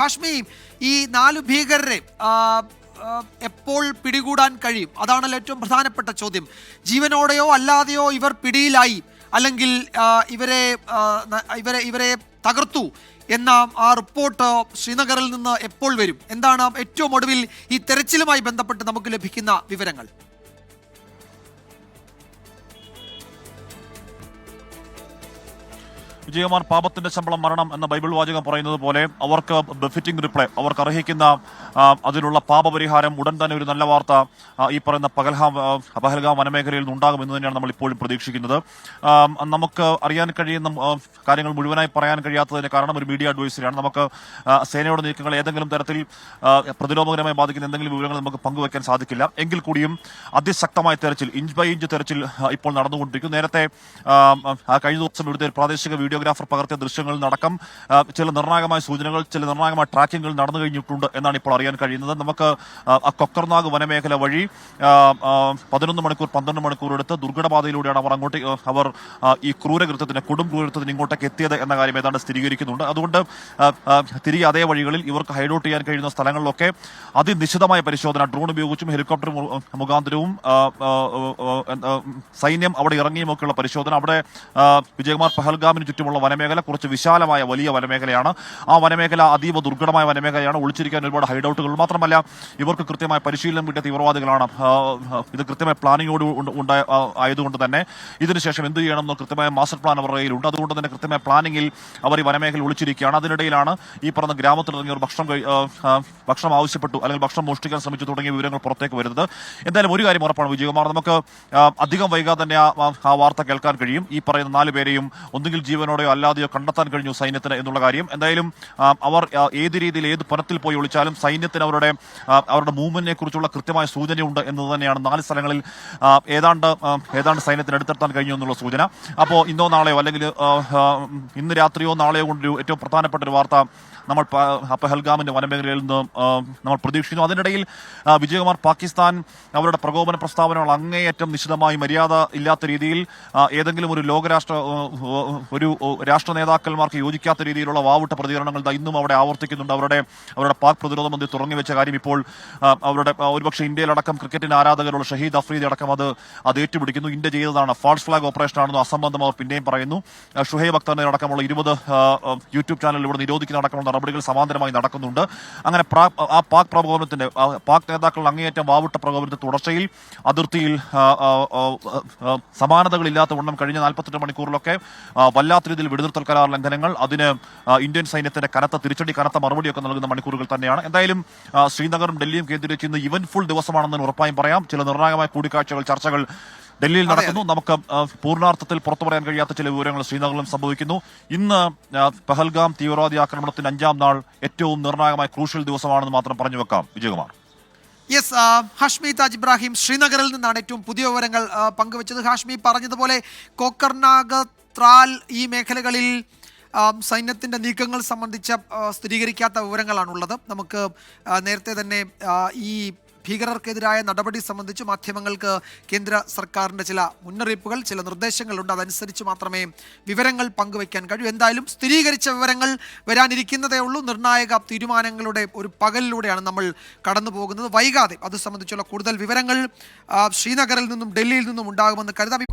ഹാഷ്മി, ഈ 4 ഭീകരരെ എപ്പോൾ പിടികൂടാൻ കഴിയും? അതാണല്ലോ ഏറ്റവും പ്രധാനപ്പെട്ട ചോദ്യം. ജീവനോടെയോ അല്ലാതെയോ ഇവർ പിടിയിലായി, അല്ലെങ്കിൽ ഇവരെ തകർത്തു എന്ന ആ റിപ്പോർട്ട് ശ്രീനഗറിൽ നിന്ന് എപ്പോൾ വരും? എന്താണ് ഏറ്റവും ഒടുവിൽ ഈ തെരച്ചിലുമായി ബന്ധപ്പെട്ട് നമുക്ക് ലഭിക്കുന്ന വിവരങ്ങൾ? വിജയകുമാർ, പാപത്തിന്റെ ശമ്പളം മരണം എന്ന ബൈബിൾ വാചകം പറയുന്നത് പോലെ അവർക്ക് ബെഫിറ്റിംഗ് റിപ്ലൈ, അവർക്ക് അർഹിക്കുന്ന അതിനുള്ള പാപപരിഹാരം ഉടൻ തന്നെ ഒരു നല്ല വാർത്ത ഈ പറയുന്ന പഹൽഗാം വനമേഖലയിൽ നിന്നുണ്ടാകുമെന്ന് തന്നെയാണ് നമ്മൾ ഇപ്പോഴും പ്രതീക്ഷിക്കുന്നത്. നമുക്ക് അറിയാൻ കഴിയുന്ന കാര്യങ്ങൾ മുഴുവനായി പറയാൻ കഴിയാത്തതിന് കാരണം ഒരു മീഡിയ അഡ്വൈസറിയാണ്. നമുക്ക് സേനയുടെ നീക്കങ്ങൾ ഏതെങ്കിലും തരത്തിൽ പ്രതിരോധകരമായി ബാധിക്കുന്ന എന്തെങ്കിലും വിവരങ്ങൾ നമുക്ക് പങ്കുവയ്ക്കാൻ സാധിക്കില്ല. എങ്കിൽ കൂടിയും അതിശക്തമായ തെരച്ചിൽ, ഇഞ്ച് ബൈ ഇഞ്ച് തെരച്ചിൽ ഇപ്പോൾ നടന്നുകൊണ്ടിരിക്കും. നേരത്തെ കഴിഞ്ഞ ദിവസം ഇവിടുത്തെ പ്രാദേശിക വീഡിയോഗ്രാഫർ പകർത്തിയ ദൃശ്യങ്ങളിൽ നടക്കം ചില നിർണായകമായ സൂചനകൾ, ചില നിർണായകമായ ട്രാക്കിങ്ങുകൾ നടന്നു കഴിഞ്ഞിട്ടുണ്ട് എന്നാണ് ഇപ്പോൾ അറിയാൻ കഴിയുന്നത്. നമുക്ക് കൊക്കർനാഗ് വനമേഖല വഴി 11 മണിക്കൂർ 12 മണിക്കൂർ എടുത്ത് ദുർഘടപാതയിലൂടെയാണ് അവർ ഈ കൊടും ക്രൂരകൃത്യത്തിന് ഇങ്ങോട്ടേക്ക് എത്തിയത് എന്ന കാര്യം ഏതാണ്ട് സ്ഥിരീകരിക്കുന്നുണ്ട്. അതുകൊണ്ട് തിരികെ അതേ വഴികളിൽ ഇവർക്ക് ഹൈഡൌട്ട് ചെയ്യാൻ കഴിയുന്ന സ്ഥലങ്ങളിലൊക്കെ അതിനിശിതമായ പരിശോധന, ഡ്രോൺ ഉപയോഗിച്ചും ഹെലികോപ്റ്റർ മുഖാന്തരവും സൈന്യം അവിടെ ഇറങ്ങിയുമൊക്കെയുള്ള പരിശോധന. അവിടെ വിജയകുമാർ, പഹൽഗാമിന് ചുറ്റുമുള്ള വനമേഖല കുറച്ച് വിശാലമായ വലിയ വനമേഖലയാണ്. ആ വനമേഖല അതീവ ദുർഘടമായ വനമേഖലയാണ്. ഒളിച്ചിരിക്കാൻ ഒരുപാട് ഹൈഡൌട്ടുകൾ. മാത്രമല്ല ഇവർക്ക് കൃത്യമായ പരിശീലനം കിട്ടിയ തീവ്രവാദികളാണ്. ഇത് കൃത്യമായ പ്ലാനിങ്ങോട് ആയതുകൊണ്ട് തന്നെ ഇതിനുശേഷം എന്ത് ചെയ്യണമെന്നോ കൃത്യമായ മാസ്റ്റർ പ്ലാൻ അവരുടെ കയ്യിലുണ്ട്. അതുകൊണ്ട് തന്നെ കൃത്യമായ പ്ലാനിങ്ങിൽ അവർ ഈ വനമേഖല ഒളിച്ചിരിക്കുകയാണ്. അതിനിടയിലാണ് ഈ പറഞ്ഞ ഗ്രാമത്തിലിറങ്ങിയവർ ഭക്ഷണം ആവശ്യപ്പെട്ടു, അല്ലെങ്കിൽ ഭക്ഷണം മോഷ്ടിക്കാൻ ശ്രമിച്ചു തുടങ്ങിയ വിവരങ്ങൾ പുറത്തേക്ക് വരുന്നത്. എന്തായാലും ഒരു കാര്യം ഉറപ്പാണ് വിജയകുമാർ, നമുക്ക് അധികം വൈകാതെ തന്നെ ആ വാർത്ത കേൾക്കാൻ കഴിയും. ഈ പറയുന്ന 4 പേരെയും ഒന്നുകിൽ ജീവനോടെയോ അല്ലാതെയോ കണ്ടെത്താൻ കഴിഞ്ഞു സൈന്യത്തിന് എന്നുള്ള കാര്യം. എന്തായാലും അവർ ഏത് രീതിയിൽ ഏത് പുറത്തിൽ പോയി ഒളിച്ചാലും സൈന്യത്തിന് അവരുടെ മൂവ്മെന്റിനെ കുറിച്ചുള്ള കൃത്യമായ സൂചനയുണ്ട് എന്നത് തന്നെയാണ് 4 സ്ഥലങ്ങളിൽ ഏതാണ്ട് സൈന്യത്തിന് അടുത്തെത്താൻ കഴിഞ്ഞു എന്നുള്ള സൂചന. അപ്പോൾ ഇന്നോ നാളെയോ, അല്ലെങ്കിൽ ഇന്ന് രാത്രിയോ നാളെയോ കൊണ്ടൊരു ഏറ്റവും പ്രധാനപ്പെട്ട ഒരു വാർത്ത നമ്മൾ പഹൽഗാമിന്റെ വനമേഖലയിൽ നിന്ന് നമ്മൾ പ്രതീക്ഷിക്കുന്നു. അതിനിടയിൽ വിജയകുമാർ, പാകിസ്ഥാൻ അവരുടെ പ്രകോപന പ്രസ്താവനകൾ അങ്ങേയറ്റം നിശിതമായി മര്യാദ ഇല്ലാത്ത രീതിയിൽ ഏതെങ്കിലും ഒരു രാഷ്ട്ര നേതാക്കന്മാർക്ക് യോജിക്കാത്ത രീതിയിലുള്ള വാവുട്ട പ്രതികരണങ്ങൾ ഇന്നും അവിടെ ആവർത്തിക്കുന്നുണ്ട്. അവരുടെ പാക് പ്രതിരോധ മന്ത്രി തുറന്നു വെച്ച കാര്യം ഇപ്പോൾ അവരുടെ ഒരുപക്ഷെ ഇന്ത്യയിലടക്കം ക്രിക്കറ്റിന് ആരാധകരുള്ള ഷഹീദ് അഫ്രീദി അടക്കം അത് ഏറ്റുപിടിക്കുന്നു. ഇന്ത്യ ചെയ്തതാണ് ഫാൾസ് ഫ്ലാഗ് ഓപ്പറേഷൻ ആണെന്ന് അസംബന്ധം അവർ പിന്നെയും പറയുന്നു. ഷുഹൈബ് അക്തറിനെ അടക്കമുള്ള 20 യൂട്യൂബ് ചാനൽ ഇവിടെ നിരോധിക്കുന്ന അടക്കമുള്ള നടപടികൾ സമാന്തരമായി നടക്കുന്നുണ്ട്. അങ്ങനെ പാക് നേതാക്കൾ അങ്ങേയറ്റം വാവുട്ട പ്രകോപനത്തിന്റെ തുടർച്ചയിൽ അതിർത്തിയിൽ സമാനതകളില്ലാത്ത വണ്ണം കഴിഞ്ഞ 48 മണിക്കൂറിലൊക്കെ വല്ലാത്ത രീതിയിൽ വെടിനിർത്തൽ കരാർ ലംഘനങ്ങൾ, അതിന് ഇന്ത്യൻ സൈന്യത്തിന്റെ കനത്ത മറുപടിയൊക്കെ നൽകുന്ന മണിക്കൂറുകൾ തന്നെയാണ്. എന്തായാലും ശ്രീനഗറും ഡൽഹിയും കേന്ദ്രീകരിച്ച് ഇന്ന് ഇവന്റ്ഫുൾ ദിവസമാണെന്ന് ഉറപ്പായും പറയാം. ചില നിർണായകമായ കൂടിക്കാഴ്ചകൾ, ചർച്ചകൾ ഡൽഹിയിൽ നടക്കുന്നു. നമുക്ക് പൂർണ്ണാർത്ഥത്തിൽ പുറത്തു പറയാൻ കഴിയാത്ത ചില വിവരങ്ങൾ ശ്രീനഗറിലും സംഭവിക്കുന്നു. ഇന്ന് പഹൽഗാം തീവ്രവാദി ആക്രമണത്തിന്റെ 5ാം നാൾ ഏറ്റവും നിർണായകമായ ക്രൂഷ്യൽ ദിവസമാണെന്ന് മാത്രം പറഞ്ഞു വെക്കാം. വിജയകുമാർ. യെസ്, ഹാഷ്മി താജ് ഇബ്രാഹിം ശ്രീനഗറിൽ നിന്നാണ് ഏറ്റവും പുതിയ വിവരങ്ങൾ പങ്കുവച്ചത്. ഹാഷ്മി പറഞ്ഞതുപോലെ കൊക്കർനാഗ്, ത്രാൽ ഈ മേഖലകളിൽ സൈന്യത്തിൻ്റെ നീക്കങ്ങൾ സംബന്ധിച്ച സ്ഥിരീകരിക്കാത്ത വിവരങ്ങളാണുള്ളത്. നമുക്ക് നേരത്തെ തന്നെ ഈ ഭീകരർക്കെതിരായ നടപടി സംബന്ധിച്ച് മാധ്യമങ്ങൾക്ക് കേന്ദ്ര സർക്കാരിൻ്റെ ചില മുന്നറിയിപ്പുകൾ, ചില നിർദ്ദേശങ്ങളുണ്ട്. അതനുസരിച്ച് മാത്രമേ വിവരങ്ങൾ പങ്കുവയ്ക്കാൻ കഴിയൂ. എന്തായാലും സ്ഥിരീകരിച്ച വിവരങ്ങൾ വരാനിരിക്കുന്നതേ ഉള്ളൂ. നിർണായക തീരുമാനങ്ങളുടെ ഒരു പകലിലൂടെയാണ് നമ്മൾ കടന്നു പോകുന്നത്. വൈകാതെ അത് സംബന്ധിച്ചുള്ള കൂടുതൽ വിവരങ്ങൾ ശ്രീനഗറിൽ നിന്നും ഡൽഹിയിൽ നിന്നും ഉണ്ടാകുമെന്ന് കരുതാം.